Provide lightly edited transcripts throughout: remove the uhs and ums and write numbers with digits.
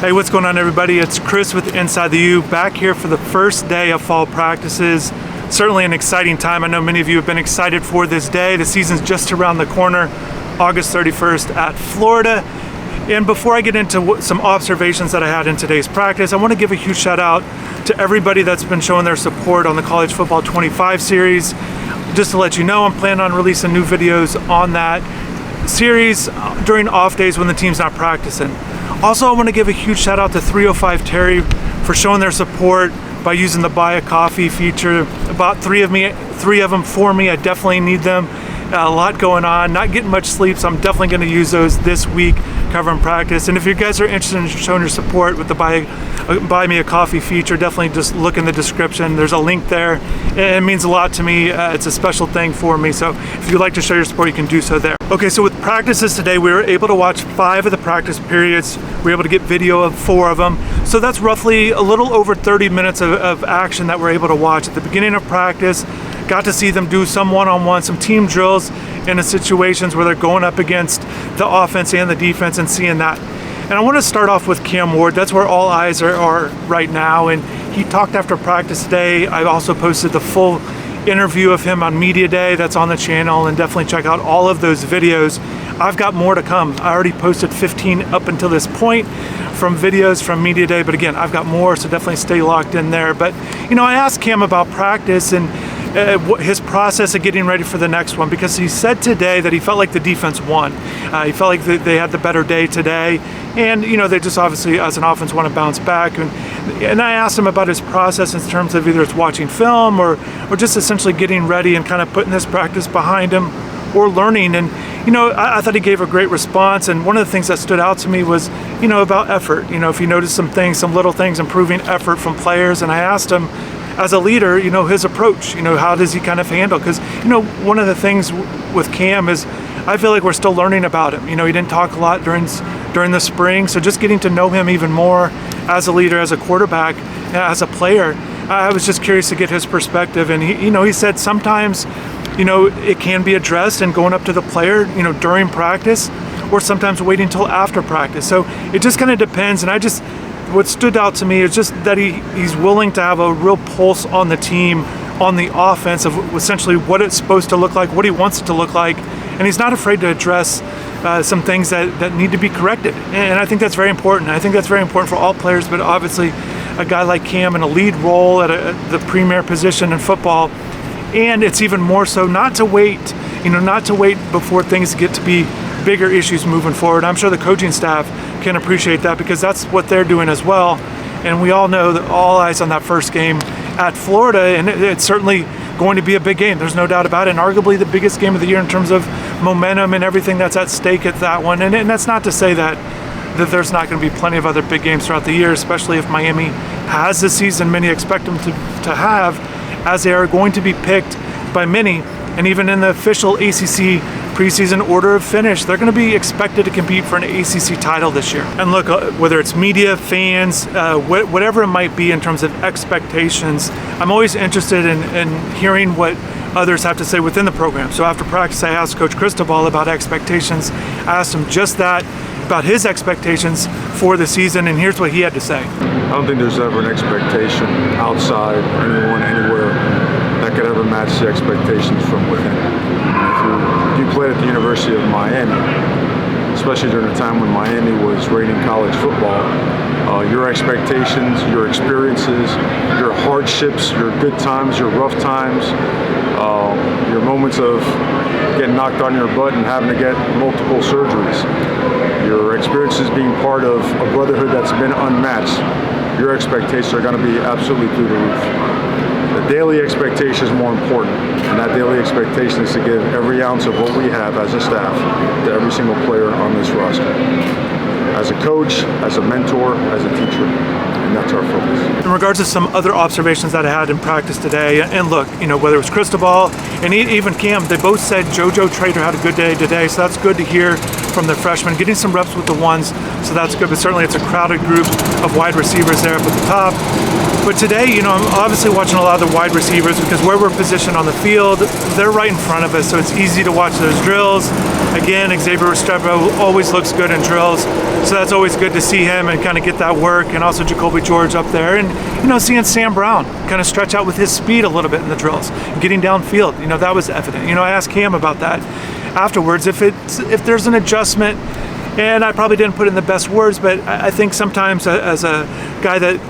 Hey, what's going on, everybody? It's Chris with InsideTheU, back here for the first day of fall practices. Certainly an exciting time. I know many of you have been excited for this day. The season's just around the corner, August 31st at Florida. And before I get into some observations that I had in today's practice, I want to give a huge shout out to everybody that's been showing their support on the College Football 25 series. Just to let you know, I'm planning on releasing new videos on that series during off days when the team's not practicing. Also, I want to give a huge shout out to 305 Terry for showing their support by using the buy a coffee feature. About three of them for me. I definitely need them. A lot going on, not getting much sleep, so I'm definitely going to use those this week covering practice. And if you guys are interested in showing your support with the buy me a coffee feature, definitely just look in the description. There's a link there. It means a lot to me. It's a special thing for me, so if you'd like to show your support, you can do so there. Okay, so with practices today, we were able to watch 5 of the practice periods. We were able to get video of 4 of them. So that's roughly a little over 30 minutes of action that we're able to watch at the beginning of practice. Got to see them do some one-on-one, some team drills in situations where they're going up against the offense and the defense and seeing that. And I want to start off with Cam Ward. That's where all eyes are right now. And he talked after practice today. I also posted the full interview of him on Media Day. That's on the channel, and definitely check out all of those videos. I've got more to come. I already posted 15 up until this point from videos from Media Day, but again, I've got more, so definitely stay locked in there. But I asked Cam about practice and his process of getting ready for the next one, because he said today that he felt like the defense won. He felt like they had the better day today, and they just obviously as an offense want to bounce back. And I asked him about his process in terms of either it's watching film or just essentially getting ready and kind of putting this practice behind him or learning. And I thought he gave a great response. And one of the things that stood out to me was about effort. If you notice some things, some little things, improving effort from players. And I asked him, as a leader, his approach, how does he kind of handle? Because, one of the things with Cam is I feel like we're still learning about him. He didn't talk a lot during the spring. So just getting to know him even more as a leader, as a quarterback, as a player, I was just curious to get his perspective. And he said sometimes, it can be addressed and going up to the player, during practice, or sometimes waiting until after practice. So it just kind of depends. And what stood out to me is just that he's willing to have a real pulse on the team, on the offense, of essentially what it's supposed to look like, what he wants it to look like, and he's not afraid to address some things that need to be corrected. And I think that's very important. I think that's very important for all players, but obviously a guy like Cam in a lead role at the premier position in football, and it's even more so not to wait before things get to be bigger issues moving forward. I'm sure the coaching staff can appreciate that, because that's what they're doing as well. And we all know that all eyes on that first game at Florida, and it's certainly going to be a big game. There's no doubt about it, and arguably the biggest game of the year in terms of momentum and everything that's at stake at that one. And that's not to say that there's not going to be plenty of other big games throughout the year, especially if Miami has the season many expect them to have, as they are going to be picked by many. And even in the official ACC preseason order of finish, they're going to be expected to compete for an ACC title this year. And look, whether it's media, fans, whatever it might be in terms of expectations, I'm always interested in hearing what others have to say within the program. So after practice, I asked Coach Cristobal about expectations. I asked him just that, about his expectations for the season, and here's what he had to say. I don't think there's ever an expectation outside, anyone, anywhere, that could ever match the expectations from within. If you played at the University of Miami, especially during a time when Miami was rating college football, your expectations, your experiences, your hardships, your good times, your rough times, your moments of getting knocked on your butt and having to get multiple surgeries, your experiences being part of a brotherhood that's been unmatched, your expectations are going to be absolutely through the roof. The daily expectation is more important, and that daily expectation is to give every ounce of what we have as a staff to every single player on this roster. As a coach, as a mentor, as a teacher, and that's our focus. In regards to some other observations that I had in practice today, and look, whether it was Cristobal and even Cam, they both said JoJo Trader had a good day today, so that's good to hear from the freshmen, getting some reps with the ones, so that's good. But certainly it's a crowded group of wide receivers there up at the top. But today, I'm obviously watching a lot of the wide receivers, because where we're positioned on the field, they're right in front of us, so it's easy to watch those drills Again, Xavier Restrepo always looks good in drills, so that's always good to see him and kind of get that work, and also Jacoby George up there. And, seeing Sam Brown kind of stretch out with his speed a little bit in the drills, getting downfield, that was evident. I asked Cam about that afterwards, if there's an adjustment, and I probably didn't put it in the best words, but I think sometimes as a guy that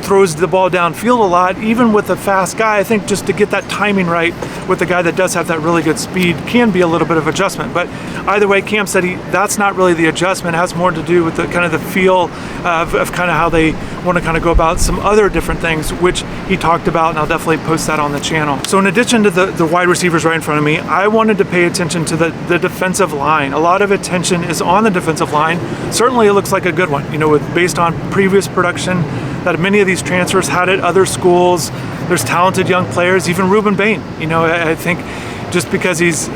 throws the ball downfield a lot, even with a fast guy, I think just to get that timing right with the guy that does have that really good speed can be a little bit of adjustment. But either way, Cam said that's not really the adjustment. It has more to do with the kind of the feel of kind of how they want to kind of go about some other different things, which he talked about, and I'll definitely post that on the channel. So in addition to the wide receivers right in front of me, I wanted to pay attention to the defensive line. A lot of attention is on the defensive line. Certainly it looks like a good one, based on previous production that many of these transfers had at other schools. There's talented young players, even Ruben Bain. I think just because he's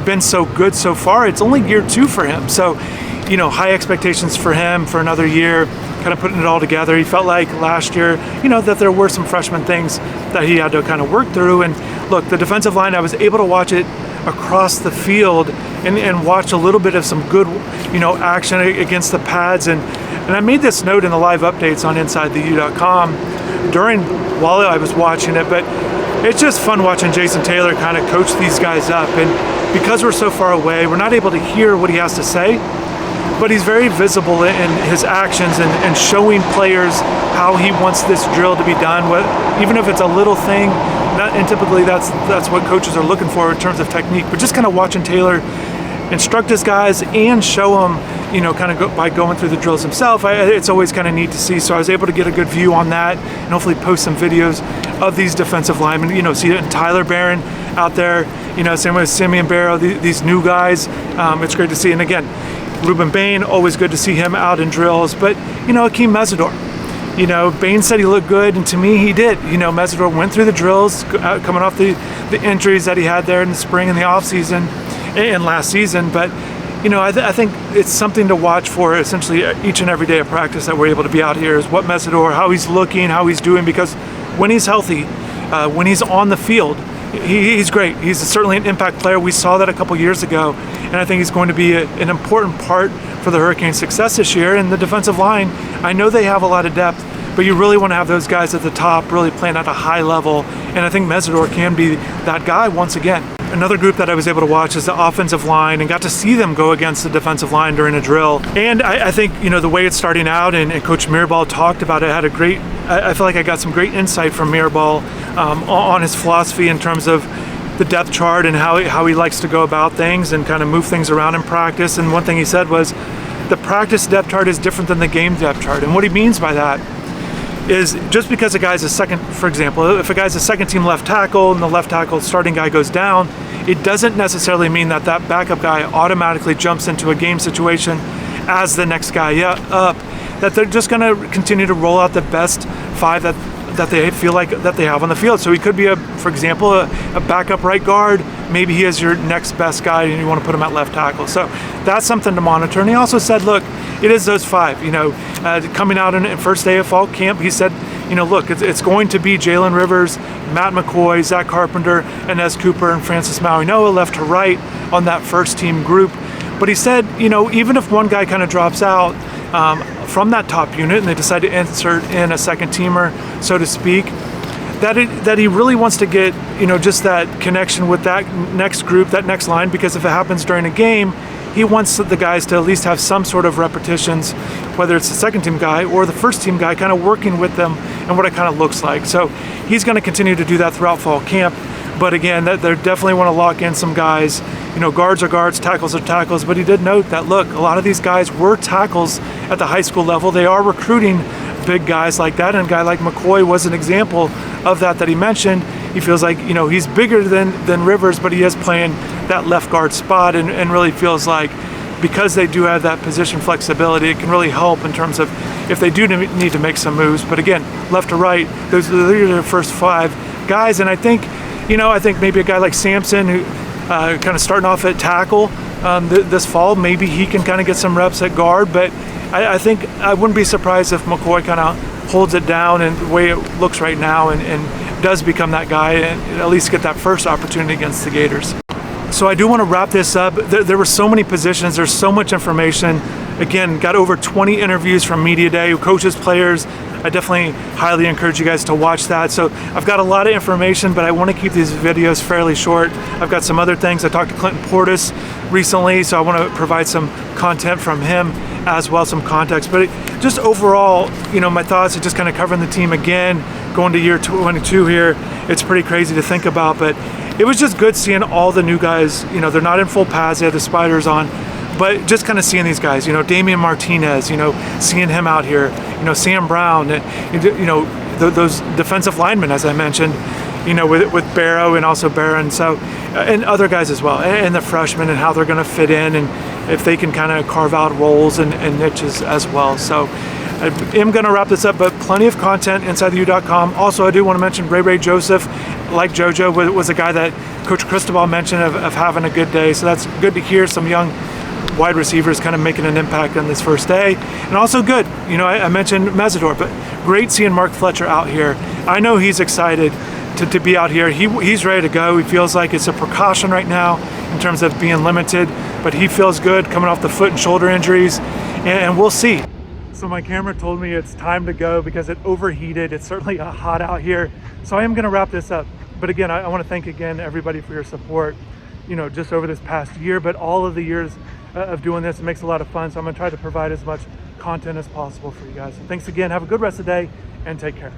been so good so far, it's only year 2 for him. So, high expectations for him for another year, kind of putting it all together. He felt like last year, that there were some freshman things that he had to kind of work through. And look, the defensive line, I was able to watch it across the field and watch a little bit of some good, action against the pads. And I made this note in the live updates on InsideTheU.com while I was watching it, but it's just fun watching Jason Taylor kind of coach these guys up. And because we're so far away, we're not able to hear what he has to say, but he's very visible in his actions and showing players how he wants this drill to be done, even if it's a little thing. And typically that's what coaches are looking for in terms of technique, but just kind of watching Taylor instruct his guys and show them, kind of by going through the drills himself. It's always kind of neat to see. So I was able to get a good view on that and hopefully post some videos of these defensive linemen. See Tyler Barron out there, same with Simeon Barrow, these new guys. It's great to see. And again, Ruben Bain, always good to see him out in drills. But, Akeem Mesidor, Bain said he looked good, and to me he did. Mesidor went through the drills, coming off the injuries that he had there in the spring and the offseason and last season. But, I think it's something to watch for essentially each and every day of practice that we're able to be out here, is what Mesidor, how he's looking, how he's doing, because when he's healthy, when he's on the field, he's great. He's certainly an impact player. We saw that a couple years ago, and I think he's going to be an important part for the Hurricanes' success this year. And the defensive line, I know they have a lot of depth, but you really want to have those guys at the top really playing at a high level, and I think Mesidor can be that guy once again. Another group that I was able to watch is the offensive line, and got to see them go against the defensive line during a drill. And I think, the way it's starting out, and Coach Mirabal talked about it, had a great, I feel like I got some great insight from Mirabal on his philosophy in terms of the depth chart and how he likes to go about things and kind of move things around in practice. And one thing he said was, the practice depth chart is different than the game depth chart. And what he means by that is, just because a guy's a second, for example, if a guy's a second team left tackle and the left tackle starting guy goes down, it doesn't necessarily mean that backup guy automatically jumps into a game situation as the next guy up, that they're just going to continue to roll out the best 5 that they feel like that they have on the field. So he could be, for example, a backup right guard. Maybe he is your next best guy and you want to put him at left tackle. So that's something to monitor. And he also said, look, it is those 5, coming out in first day of fall camp. He said, look, it's going to be Jalen Rivers, Matt McCoy, Zach Carpenter, Inez Cooper, and Francis Maui-Noah left to right on that first team group. But he said, even if one guy kind of drops out from that top unit and they decide to insert in a second teamer, so to speak, that he really wants to get, just that connection with that next group, that next line, because if it happens during a game, he wants the guys to at least have some sort of repetitions, whether it's the second team guy or the first team guy, kind of working with them and what it kind of looks like. So he's going to continue to do that throughout fall camp. But again, they definitely want to lock in some guys. Guards are guards, tackles are tackles. But he did note that, look, a lot of these guys were tackles at the high school level. They are recruiting big guys like that, and a guy like McCoy was an example of that he mentioned. He feels like, he's bigger than Rivers, but he is playing that left guard spot, and really feels like, because they do have that position flexibility, it can really help in terms of if they do need to make some moves. But again, left to right, those are the first 5 guys. And I think maybe a guy like Sampson, who kind of starting off at tackle this fall, maybe he can kind of get some reps at guard. But I think I wouldn't be surprised if McCoy kind of holds it down and the way it looks right now, and does become that guy and at least get that first opportunity against the Gators. So I do want to wrap this up. There were so many positions, there's so much information. Again, got over 20 interviews from Media Day, coaches, players. I definitely highly encourage you guys to watch that. So I've got a lot of information, but I want to keep these videos fairly short. I've got some other things. I talked to Clinton Portis recently, so I want to provide some content from him as well, some context. But just overall, my thoughts are just kind of covering the team again, going to year 22 here. It's pretty crazy to think about, but it was just good seeing all the new guys. They're not in full pads, they have the spiders on, but just kind of seeing these guys, Damian Martinez, seeing him out here, Sam Brown, those defensive linemen, as I mentioned, with Barrow and also Barron, so, and other guys as well, and the freshmen and how they're going to fit in and if they can kind of carve out roles and niches as well. So I am going to wrap this up, but plenty of content, InsideTheU.com. Also, I do want to mention Ray Joseph, like JoJo, was a guy that Coach Cristobal mentioned of having a good day. So that's good to hear some young wide receivers kind of making an impact on this first day. And also good, I mentioned Mesidor, but great seeing Mark Fletcher out here. I know he's excited to be out here. He's ready to go. He feels like it's a precaution right now in terms of being limited, but he feels good coming off the foot and shoulder injuries, and we'll see. So my camera told me it's time to go because it overheated. It's certainly hot out here. So I am going to wrap this up. But again, I want to thank again everybody for your support, just over this past year, but all of the years of doing this. It makes a lot of fun. So I'm going to try to provide as much content as possible for you guys. So thanks again. Have a good rest of the day and take care.